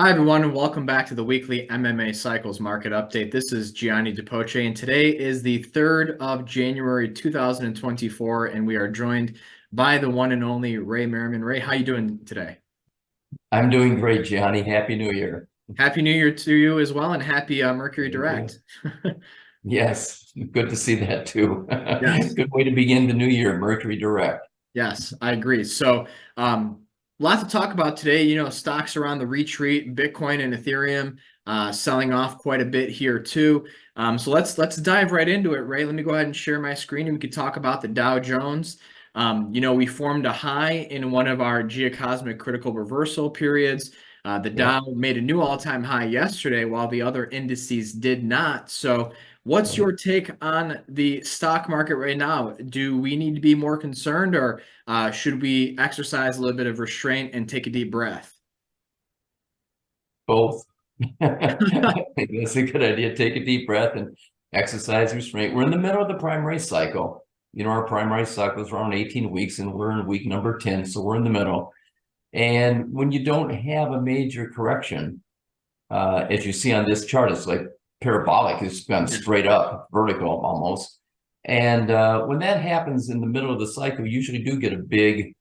Hi, everyone, and welcome back to the weekly MMA Cycles Market Update. This is Gianni DePoce, and today is the 3rd of January, 2024, and we are joined by the one and only Ray Merriman. Ray, how you doing today? I'm doing great, Gianni. Happy New Year. Happy New Year to you as well, and happy Mercury Thank you. Direct. Yes, good to see that too. Yes. Good way to begin the new year, Mercury Direct. Yes, I agree. So, lots to talk about today. Stocks are on the retreat. Bitcoin and Ethereum selling off quite a bit here too. So let's dive right into it, Ray. Let me go ahead and share my screen, and we could talk about the Dow Jones. We formed a high in one of our geocosmic critical reversal periods. The Yeah. Dow made a new all-time high yesterday, while the other indices did not. So, what's your take on the stock market right now? Do we need to be more concerned, or should we exercise a little bit of restraint and take a deep breath? Both. I think that's a good idea. Take a deep breath and exercise restraint. We're in the middle of the primary cycle. Our primary cycle is around 18 weeks, and we're in week number 10, so we're in the middle. And when you don't have a major correction, as you see on this chart, it's like parabolic. It's gone straight up, vertical almost. And when that happens in the middle of the cycle, you usually do get a big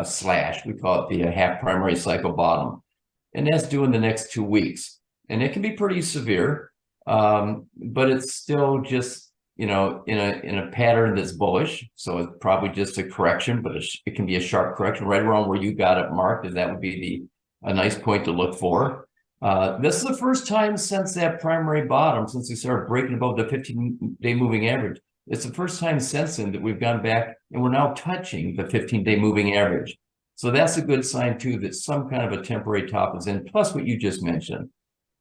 slash. We call it the half primary cycle bottom. And that's due in the next 2 weeks. And it can be pretty severe, but it's still just, in a pattern that's bullish. So it's probably just a correction, but it can be a sharp correction right around where you got it marked, and that would be a nice point to look for. This is the first time since that primary bottom, since we started breaking above the 15-day moving average. It's the first time since then that we've gone back and we're now touching the 15-day moving average. So that's a good sign too, that some kind of a temporary top is in. Plus what you just mentioned,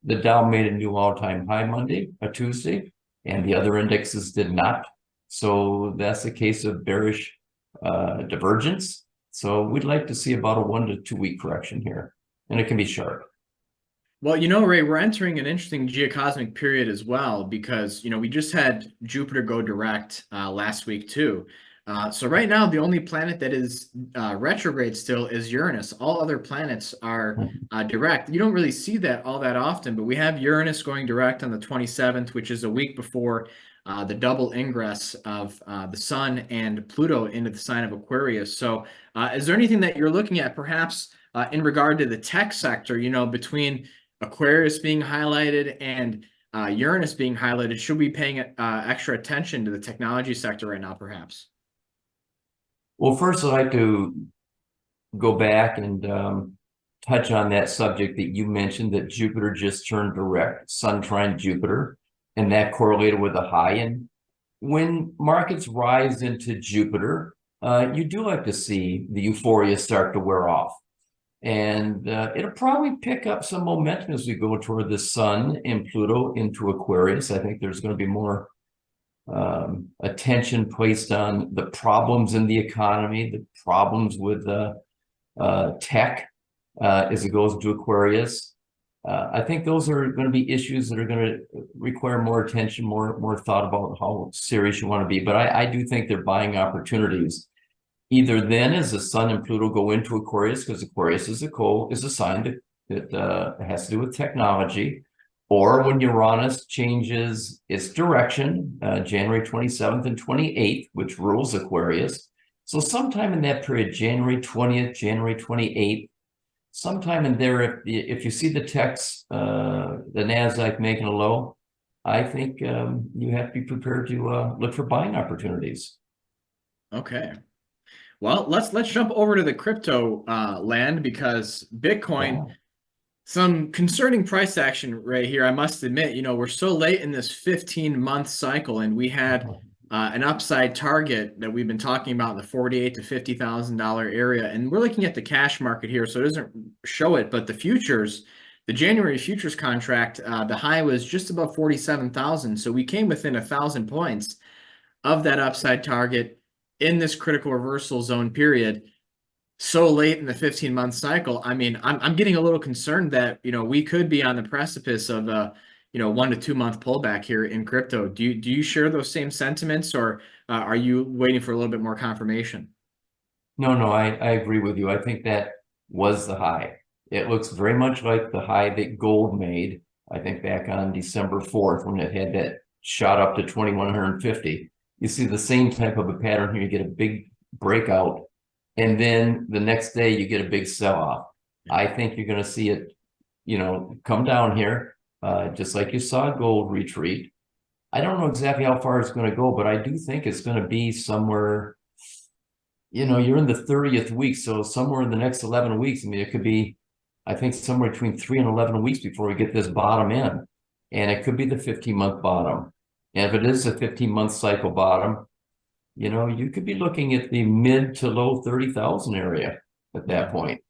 the Dow made a new all-time high Tuesday, and the other indexes did not. So that's a case of bearish divergence. So we'd like to see about a 1 to 2 week correction here, and it can be sharp. Well, Ray, we're entering an interesting geocosmic period as well because, we just had Jupiter go direct last week too. So right now, the only planet that is retrograde still is Uranus. All other planets are direct. You don't really see that all that often, but we have Uranus going direct on the 27th, which is a week before the double ingress of the Sun and Pluto into the sign of Aquarius. So is there anything that you're looking at perhaps in regard to the tech sector, between Aquarius being highlighted and Uranus being highlighted? Should we be paying extra attention to the technology sector right now, perhaps? Well, first, I'd like to go back and touch on that subject that you mentioned, that Jupiter just turned direct, Sun trine Jupiter, and that correlated with a high. And when markets rise into Jupiter, you do like to see the euphoria start to wear off. And it'll probably pick up some momentum as we go toward the Sun and Pluto into Aquarius. I think there's going to be more attention placed on the problems in the economy, the problems with tech as it goes to Aquarius. I think those are going to be issues that are going to require more attention, more thought about how serious you want to be. But I do think they're buying opportunities. Either then, as the Sun and Pluto go into Aquarius, because Aquarius is a sign that has to do with technology, or when Uranus changes its direction, January 27th and 28th, which rules Aquarius. So sometime in that period, January 20th, January 28th, sometime in there, if you see the techs, the NASDAQ making a low, I think you have to be prepared to look for buying opportunities. Okay. Well, let's jump over to the crypto land, because Bitcoin, Yeah. some concerning price action right here. I must admit, we're so late in this 15-month cycle, and we had an upside target that we've been talking about in the $48,000 to $50,000 area, and we're looking at the cash market here, so it doesn't show it, but the futures, the January futures contract, the high was just above 47,000, so we came within 1,000 points of that upside target in this critical reversal zone period so late in the 15-month cycle. I mean, I'm getting a little concerned that, we could be on the precipice of a, 1 to 2 month pullback here in crypto. Do you share those same sentiments, or are you waiting for a little bit more confirmation? No, I agree with you. I think that was the high. It looks very much like the high that gold made, I think back on December 4th, when it had that shot up to 2,150. You see the same type of a pattern here. You get a big breakout, and then the next day you get a big sell-off. I think you're going to see it, come down here, just like you saw gold retreat. I don't know exactly how far it's going to go, but I do think it's going to be somewhere, you're in the 30th week. So somewhere in the next 11 weeks, I mean, it could be, I think, somewhere between 3 and 11 weeks before we get this bottom in. And it could be the 15-month bottom. And if it is a 15-month cycle bottom, you could be looking at the mid to low 30,000 area at that point.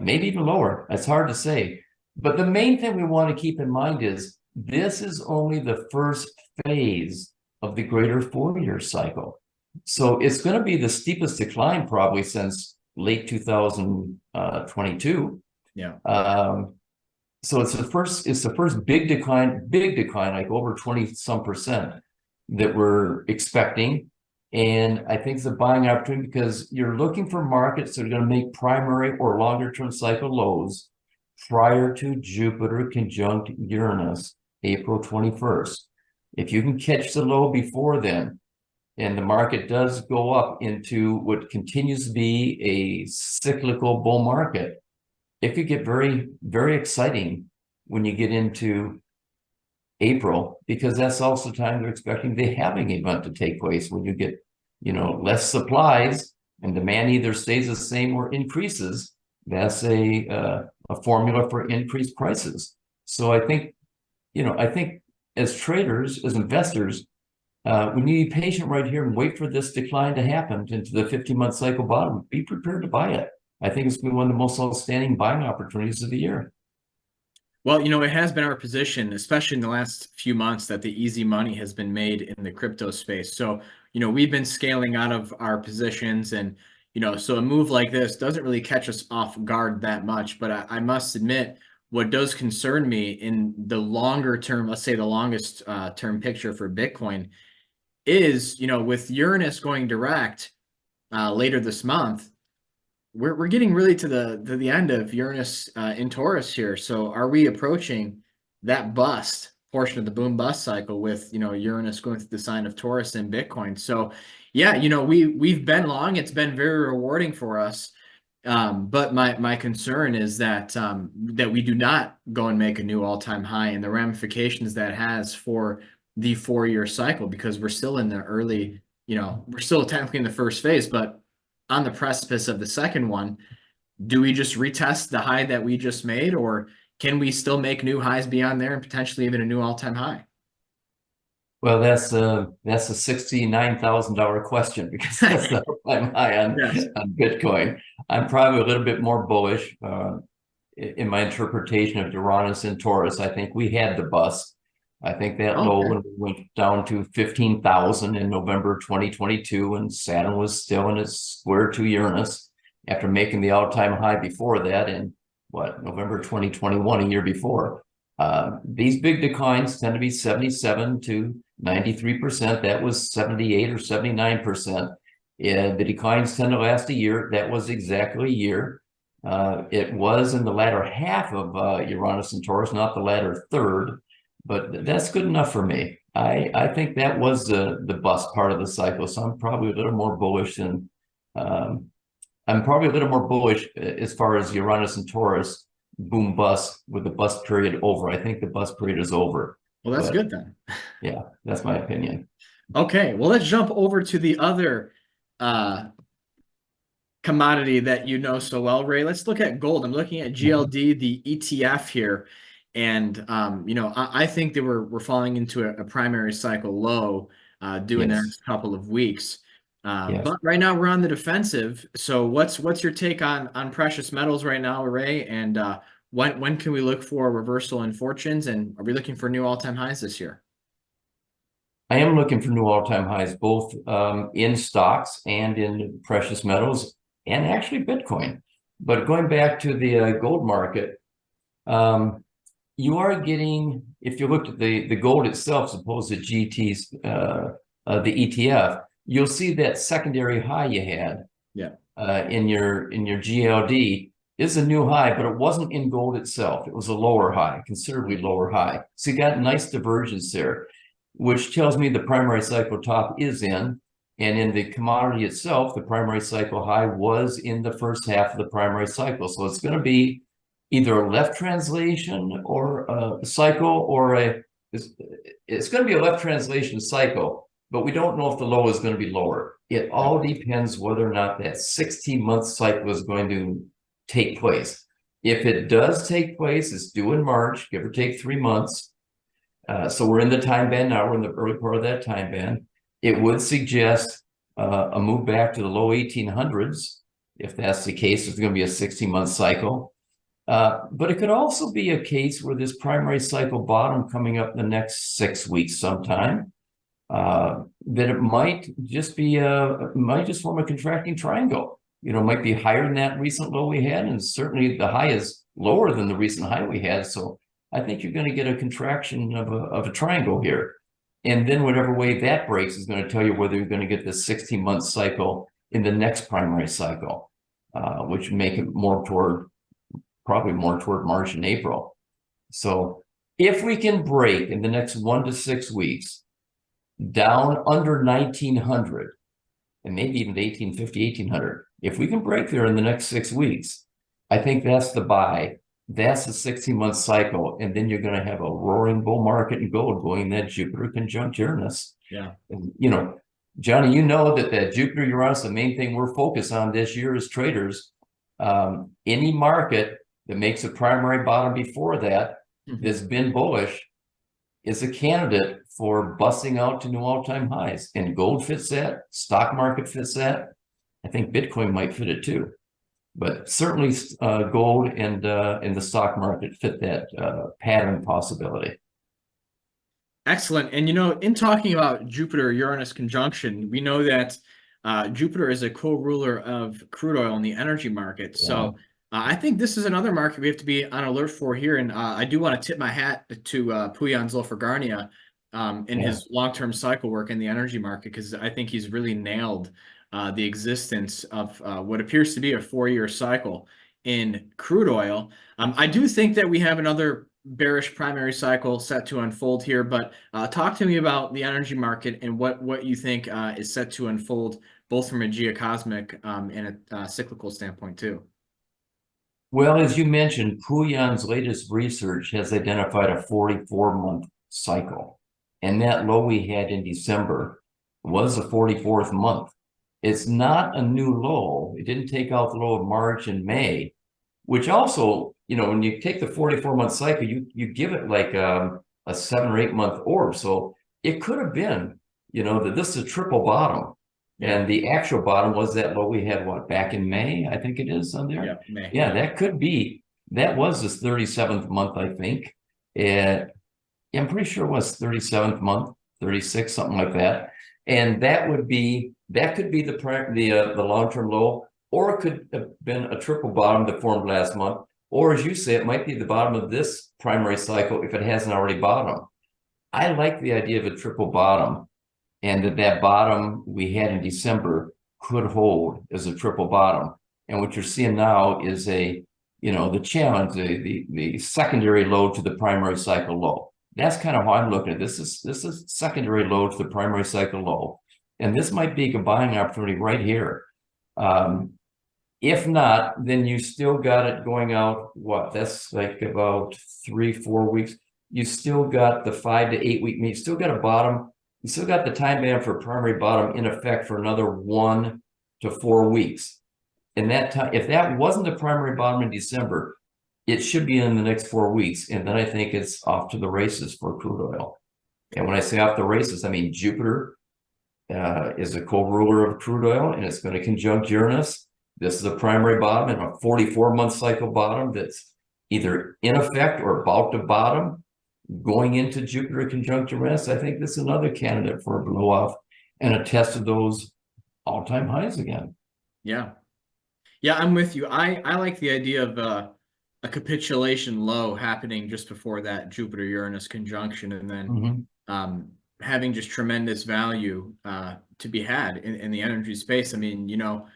Maybe even lower. That's hard to say. But the main thing we want to keep in mind is this is only the first phase of the greater 4-year cycle. So it's going to be the steepest decline probably since late 2022. Yeah. So it's the first big decline, like over 20% that we're expecting. And I think it's a buying opportunity because you're looking for markets that are going to make primary or longer term cycle lows prior to Jupiter conjunct Uranus, April 21st. If you can catch the low before then, and the market does go up into what continues to be a cyclical bull market, it could get very, very exciting when you get into April, because that's also the time they're expecting the halving event to take place, when you get, less supplies and demand either stays the same or increases. That's a formula for increased prices. So I think as traders, as investors, we need to be patient right here and wait for this decline to happen into the 15-month cycle bottom. Be prepared to buy it. I think it's been one of the most outstanding buying opportunities of the year. Well, it has been our position, especially in the last few months, that the easy money has been made in the crypto space. So, we've been scaling out of our positions, and, so a move like this doesn't really catch us off guard that much. But I must admit, what does concern me in the longer term, let's say the longest term picture for Bitcoin, is, with Uranus going direct later this month, we're getting really to the end of Uranus in Taurus here. So are we approaching that bust portion of the boom bust cycle with Uranus going through the sign of Taurus and Bitcoin? So yeah, we've been long. It's been very rewarding for us. But my concern is that that we do not go and make a new all-time high, and the ramifications that has for the 4-year cycle, because we're still in the early, we're still technically in the first phase, but on the precipice of the second one. Do we just retest the high that we just made, or can we still make new highs beyond there and potentially even a new all-time high? Well, that's a $69,000 question, because that's the all-time high on Bitcoin. I'm probably a little bit more bullish in my interpretation of Uranus and Taurus. I think we had the bust. I think that low when we went down to 15,000 in November 2022, and Saturn was still in its square to Uranus after making the all-time high before that in November 2021, a year before. These big declines tend to be 77 to 93%. That was 78 or 79%. The declines tend to last a year. That was exactly a year. It was in the latter half of Uranus and Taurus, not the latter third. But that's good enough for me. I think that was the bust part of the cycle. So I'm probably a little more bullish as far as Uranus and Taurus boom bust, with the bust period over. I think the bust period is over. Well, that's good then. Yeah, that's my opinion. Okay, well, let's jump over to the other commodity that you know so well, Ray. Let's look at gold. I'm looking at GLD, the ETF here. And, I think that we're falling into a primary cycle low due in the next couple of weeks. But right now we're on the defensive. So what's your take on precious metals right now, Ray? And when can we look for a reversal in fortunes? And are we looking for new all-time highs this year? I am looking for new all-time highs, both in stocks and in precious metals, and actually Bitcoin. But going back to the gold market, you are getting, if you look at the gold itself, as opposed to GT's, the ETF, you'll see that secondary high you had in your GLD is a new high, but it wasn't in gold itself. It was a lower high, considerably lower high. So you got nice divergence there, which tells me the primary cycle top is in. And in the commodity itself, the primary cycle high was in the first half of the primary cycle. So it's going to be either a left translation or a cycle, or it's going to be a left translation cycle, but we don't know if the low is going to be lower. It all depends whether or not that 16-month cycle is going to take place. If it does take place, it's due in March, give or take 3 months. So we're in the time band now, we're in the early part of that time band. It would suggest a move back to the low 1800s. If that's the case, it's going to be a 16-month cycle. But it could also be a case where this primary cycle bottom coming up the next 6 weeks sometime, that it might just be might just form a contracting triangle. You know, might be higher than that recent low we had, and certainly the high is lower than the recent high we had. So I think you're going to get a contraction of a triangle here. And then whatever way that breaks is going to tell you whether you're going to get this 16-month cycle in the next primary cycle, which make it more toward, probably more toward March and April. So if we can break in the next 1 to 6 weeks down under 1900, and maybe even 1850, 1800, if we can break there in the next 6 weeks, I think that's the buy. That's a 16-month cycle, and then you're going to have a roaring bull market in gold going that Jupiter conjunct Uranus. Yeah. And, you know, Johnny, you know that Jupiter Uranus, the main thing we're focused on this year as traders. Any market that makes a primary bottom before that, that's been bullish, is a candidate for busting out to new all-time highs. And gold fits that, stock market fits that. I think Bitcoin might fit it too. But certainly gold and the stock market fit that pattern possibility. Excellent. And, you know, in talking about Jupiter-Uranus conjunction, we know that Jupiter is a co-ruler of crude oil in the energy market. Yeah. So I think this is another market we have to be on alert for here. And I do want to tip my hat to Pujan Zolfargarnia in his long-term cycle work in the energy market, because I think he's really nailed the existence of what appears to be a 4-year cycle in crude oil. I do think that we have another bearish primary cycle set to unfold here, but talk to me about the energy market and what you think is set to unfold, both from a geocosmic and a cyclical standpoint too. Well, as you mentioned, Pujan's latest research has identified a 44-month cycle, and that low we had in December was the 44th month. It's not a new low. It didn't take out the low of March and May, which also, you know, when you take the 44-month cycle, you give it like a 7 or 8 month orb. So it could have been, you know, that this is a triple bottom. And the actual bottom was that low we had, what, back in May, I think it is on there? Yeah, May. Yeah, that could be. That was this 37th month, I think. Yeah, I'm pretty sure it was 37th month, 36, something like that. And that could be the long-term low, or it could have been a triple bottom that formed last month. Or as you say, it might be the bottom of this primary cycle if it hasn't already bottomed. I like the idea of a triple bottom, and that bottom we had in December could hold as a triple bottom. And what you're seeing now is the challenge, the secondary low to the primary cycle low. That's kind of how I'm looking at this. This is secondary low to the primary cycle low. And this might be a buying opportunity right here. If not, then you still got it going out, what? That's like about 3-4 weeks. You still got the 5 to 8 week mean. You still got a bottom. You still got the time band for a primary bottom in effect for another 1 to 4 weeks. And that time, if that wasn't the primary bottom in December, it should be in the next 4 weeks. And then I think it's off to the races for crude oil. And when I say off the races, I mean Jupiter is a co-ruler of crude oil, and it's going to conjunct Uranus. This is a primary bottom and a 44-month cycle bottom that's either in effect or about to bottom going into Jupiter conjunct Uranus. I think this is another candidate for a blow off and a test of those all-time highs again. Yeah. Yeah, I'm with you. I like the idea of a capitulation low happening just before that Jupiter-Uranus conjunction, and then having just tremendous value to be had in the energy space. I mean, you know,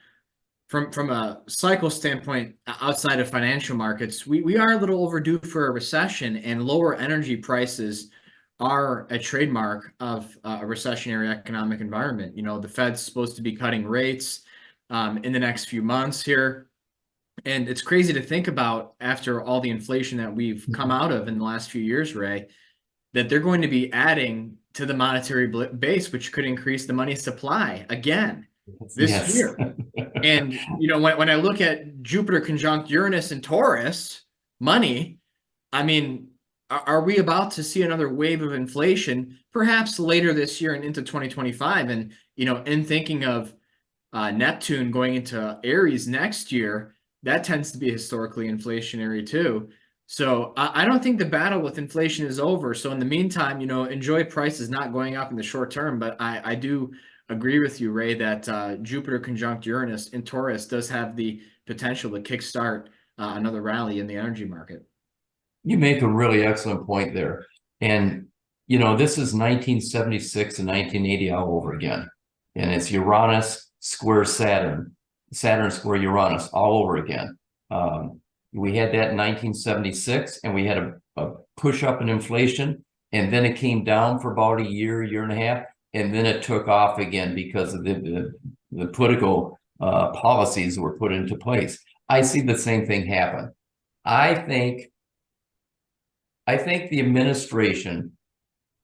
from a cycle standpoint, outside of financial markets, we are a little overdue for a recession, and lower energy prices are a trademark of a recessionary economic environment. The Fed's supposed to be cutting rates in the next few months here. And it's crazy to think about, after all the inflation that we've come out of in the last few years, Ray, that they're going to be adding to the monetary base, which could increase the money supply again this Yes. year. And, when I look at Jupiter conjunct Uranus and Taurus money, I mean, are we about to see another wave of inflation, perhaps later this year and into 2025? And, in thinking of Neptune going into Aries next year, that tends to be historically inflationary too. So I don't think the battle with inflation is over. So in the meantime, enjoy prices not going up in the short term. But I do agree with you, Ray, that Jupiter conjunct Uranus in Taurus does have the potential to kickstart another rally in the energy market. You make a really excellent point there. And, this is 1976 and 1980 all over again. And it's Uranus square Saturn, Saturn square Uranus all over again. We had that in 1976, and we had a push up in inflation, and then it came down for about a year and a half, and then it took off again because of the political policies that were put into place. I see the same thing happen. I think the administration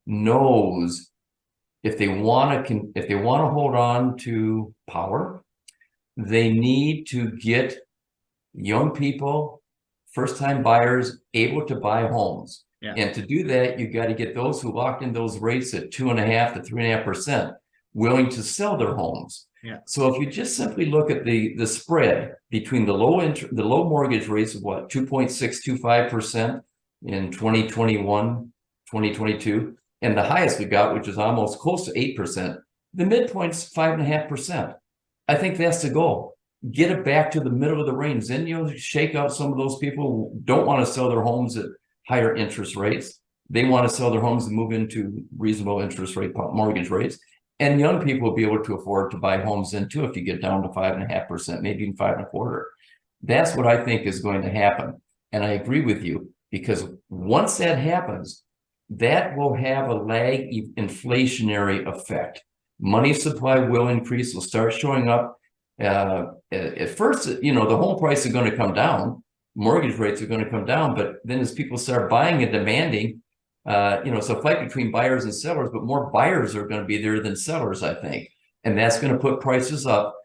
knows if they want to hold on to power, they need to get young people, first-time buyers, able to buy homes. Yeah. And to do that, you got to get those who locked in those rates at 2.5% to 3.5% willing to sell their homes. Yeah. So if you just simply look at the spread between the low mortgage rates of 2.625% in 2021, 2022, and the highest we got, which is almost close to 8%, the midpoint's 5.5%. I think that's the goal. Get it back to the middle of the range. Then shake out some of those people who don't want to sell their homes at higher interest rates. They want to sell their homes and move into reasonable interest rate mortgage rates. And young people will be able to afford to buy homes then too if you get down to 5.5%, maybe even 5.25%. That's what I think is going to happen. And I agree with you, because once that happens, that will have a lag inflationary effect. Money supply will increase, will start showing up. At first, the home price is going to come down, mortgage rates are going to come down, but then as people start buying and demanding, it's a fight between buyers and sellers, but more buyers are going to be there than sellers, I think. And that's going to put prices up.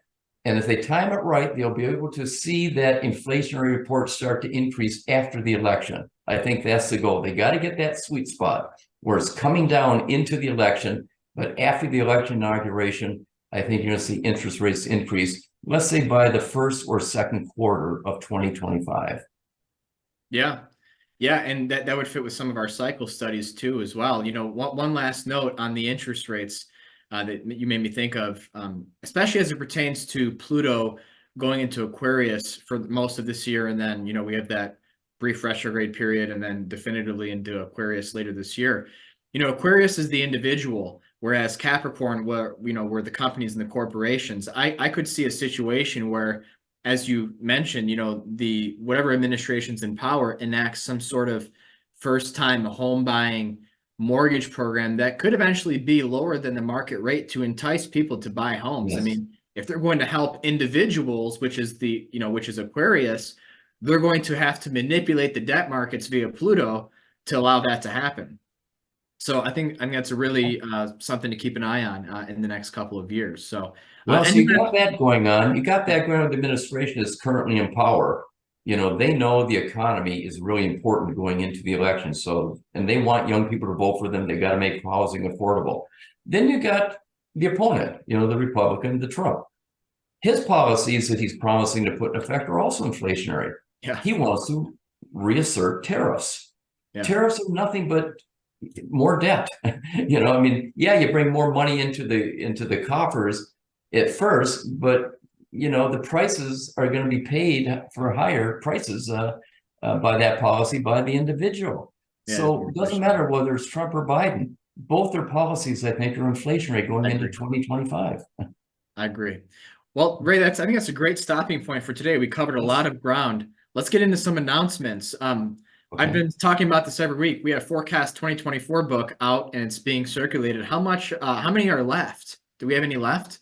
And if they time it right, they'll be able to see that inflationary report start to increase after the election. I think that's the goal. They got to get that sweet spot where it's coming down into the election, but after the election inauguration, I think you're going to see interest rates increase, let's say by the first or second quarter of 2025. Yeah. Yeah, and that would fit with some of our cycle studies too as well. One last note on the interest rates that you made me think of, especially as it pertains to Pluto going into Aquarius for most of this year, and then we have that brief retrograde period, and then definitively into Aquarius later this year. Aquarius is the individual, whereas Capricorn, were the companies and the corporations. I could see a situation where, as you mentioned, the whatever administration's in power enacts some sort of first-time home buying mortgage program that could eventually be lower than the market rate to entice people to buy homes. Yes. I mean, if they're going to help individuals, which is Aquarius, they're going to have to manipulate the debt markets via Pluto to allow that to happen. So I think that's a really something to keep an eye on in the next couple of years. So, so you got that going on. You got that going on. The administration is currently in power. They know the economy is really important going into the election. So, and they want young people to vote for them. They got to make housing affordable. Then you got the opponent, the Republican, the Trump. His policies that he's promising to put in effect are also inflationary. Yeah. He wants to reassert tariffs. Yeah. Tariffs are nothing but more debt. You bring more money into the coffers at first, but the prices are going to be paid for higher prices by that policy by the individual. Yeah, so it doesn't matter whether it's Trump or Biden. Both their policies, I think, are inflationary going into 2025. I agree. Well, Ray, I think that's a great stopping point for today. We covered a lot of ground. Let's get into some announcements. I've Okay. been talking about this every week. We have Forecast 2024 book out and it's being circulated. How many are left? Do we have any left?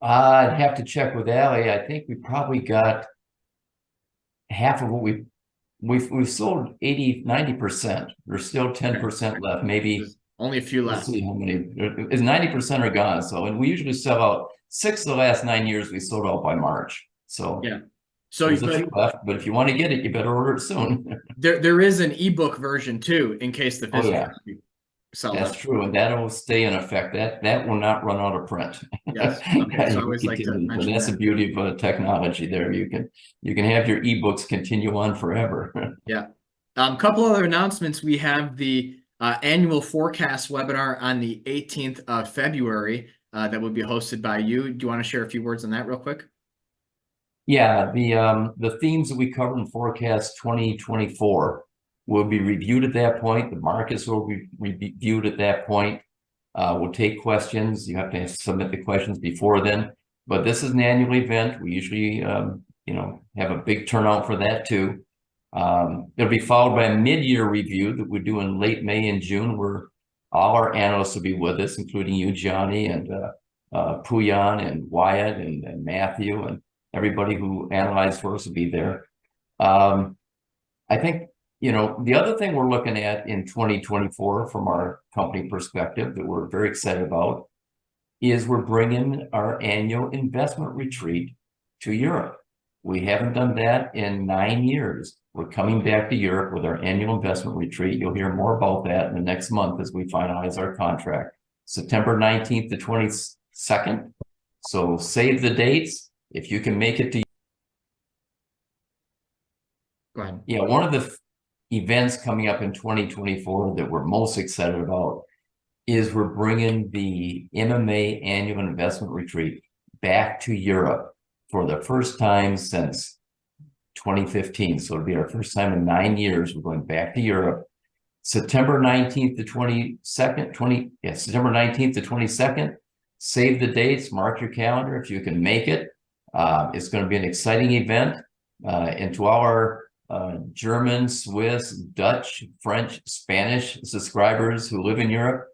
I'd have to check with Allie. I think we probably got half of what we've sold 80-90%. There's still 10% left. Maybe There's only a few let's left. see how many is 90% are gone. So, and we usually sell out 6 of the last 9 years we sold out by March. So Yeah. So there's a few left, but if you want to get it, you better order it soon. there is an ebook version too, in case the Oh physical yeah, copy sell that's out. true, and that'll stay in effect. That will not run out of print. Yes. Okay. Yeah, So I you always can like to continue, but mention that's the that. beauty of technology. There, you can have your ebooks continue on forever. Yeah. Couple other announcements. We have the annual forecast webinar on the 18th of February that will be hosted by you. Do you want to share a few words on that real quick? Yeah, the themes that we cover in forecast 2024 will be reviewed at that point. The markets will be reviewed at that point. We'll take questions. You have to submit the questions before then. But this is an annual event. We usually, have a big turnout for that too. It'll be followed by a mid-year review that we do in late May and June, where all our analysts will be with us, including you, Johnny, and Puyan, and Wyatt, and Matthew, and everybody who analyzed for us will be there. I think, the other thing we're looking at in 2024 from our company perspective that we're very excited about is we're bringing our annual investment retreat to Europe. We haven't done that in 9 years. We're coming back to Europe with our annual investment retreat. You'll hear more about that in the next month as we finalize our contract. September 19th to 22nd. So save the dates. If you can make it to, Go ahead. yeah, one of the events coming up in 2024 that we're most excited about is we're bringing the MMA annual investment retreat back to Europe for the first time since 2015. So it'll be our first time in 9 years. We're going back to Europe. September 19th to 22nd, September 19th to 22nd. Save the dates, mark your calendar if you can make it. It's going to be an exciting event. And to our German, Swiss, Dutch, French, Spanish subscribers who live in Europe,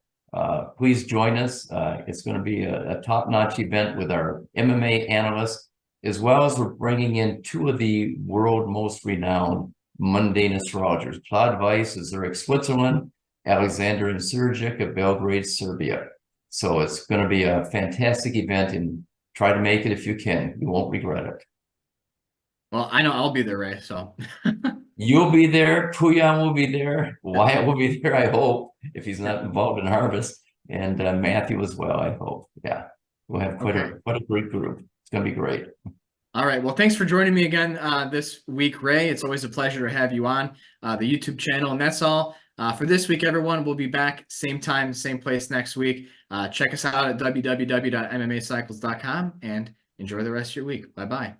please join us. It's going to be a top-notch event with our MMA analysts, as well as we're bringing in 2 of the world most renowned mundane astrologers. Claude Weiss of Zurich, Switzerland, Alexander Surgic of Belgrade, Serbia. So it's going to be a fantastic event, and try to make it if you can. You won't regret it. Well, I know I'll be there, Ray. So You'll be there. Puyan will be there. Wyatt will be there, I hope, if he's not involved in harvest. And Matthew as well, I hope. Yeah, we'll have quite a great group. It's going to be great. All right. Well, thanks for joining me again this week, Ray. It's always a pleasure to have you on the YouTube channel. And that's all for this week, everyone. We'll be back same time, same place next week. Check us out at www.mmacycles.com and enjoy the rest of your week. Bye-bye.